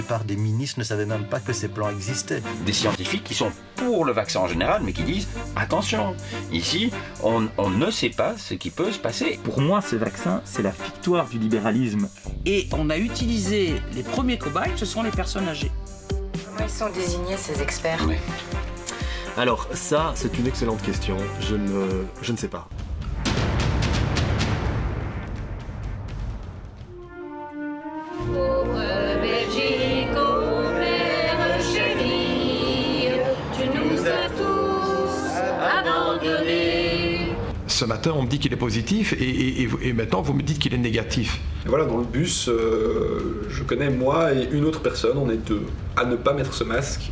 plupart des ministres ne savaient même pas que ces plans existaient. Des scientifiques qui sont pour le vaccin en général, mais qui disent attention, ici, on ne sait pas ce qui peut se passer. Pour moi, ce vaccin, c'est la victoire du libéralisme. Et on a utilisé les premiers cobayes, ce sont les personnes âgées. Comment ils sont désignés, ces experts? Oui. Alors ça, c'est une excellente question. Je ne sais pas. Ce matin, on me dit qu'il est positif et maintenant, vous me dites qu'il est négatif. Et voilà, dans le bus, je connais moi et une autre personne, on est deux, à ne pas mettre ce masque.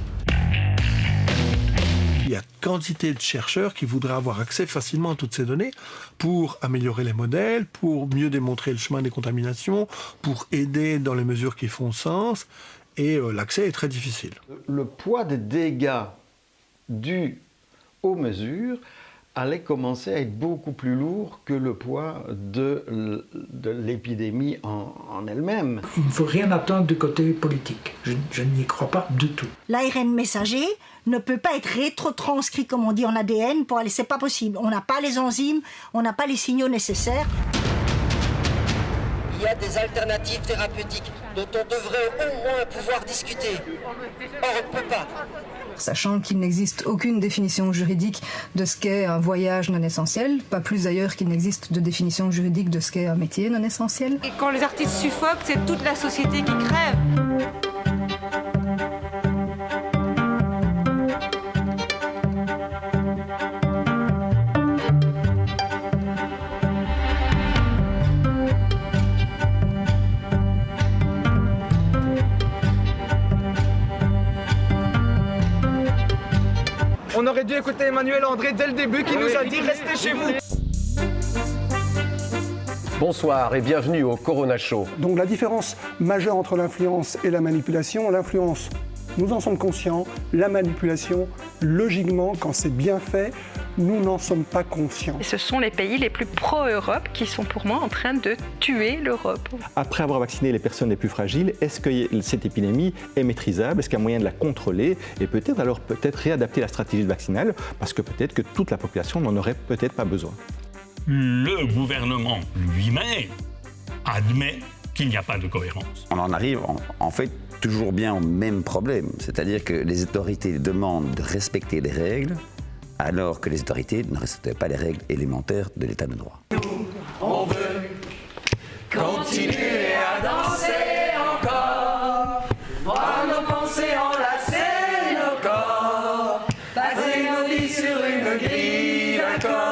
Il y a quantité de chercheurs qui voudraient avoir accès facilement à toutes ces données pour améliorer les modèles, pour mieux démontrer le chemin des contaminations, pour aider dans les mesures qui font sens, et l'accès est très difficile. Le poids des dégâts dus aux mesures allait commencer à être beaucoup plus lourd que le poids de l'épidémie en elle-même. Il ne faut rien attendre du côté politique. Je n'y crois pas du tout. L'ARN messager ne peut pas être rétrotranscrit, comme on dit, en ADN pour aller. C'est pas possible. On n'a pas les enzymes, on n'a pas les signaux nécessaires. Il y a des alternatives thérapeutiques dont on devrait au moins pouvoir discuter. Or, on ne peut pas. Sachant qu'il n'existe aucune définition juridique de ce qu'est un voyage non essentiel, pas plus d'ailleurs qu'il n'existe de définition juridique de ce qu'est un métier non essentiel. Et quand les artistes suffoquent, c'est toute la société qui crève. On aurait dû écouter Emmanuel André dès le début qui nous a dit restez chez vous. Bonsoir et bienvenue au Corona Show. Donc la différence majeure entre l'influence et la manipulation, l'influence, nous en sommes conscients, la manipulation, logiquement, quand c'est bien fait, nous n'en sommes pas conscients. Et ce sont les pays les plus pro-Europe qui sont pour moi en train de tuer l'Europe. Après avoir vacciné les personnes les plus fragiles, est-ce que cette épidémie est maîtrisable? Est-ce qu'il y a moyen de la contrôler? Et peut-être réadapter la stratégie vaccinale, parce que peut-être que toute la population n'en aurait peut-être pas besoin. Le gouvernement lui-même admet qu'il n'y a pas de cohérence. On en arrive en fait toujours bien au même problème, c'est-à-dire que les autorités demandent de respecter les règles alors que les autorités ne respectaient pas les règles élémentaires de l'état de droit. On veut continuer à danser encore, voir nos pensées enlacer nos corps, passer nos vies sur une grille d'accord.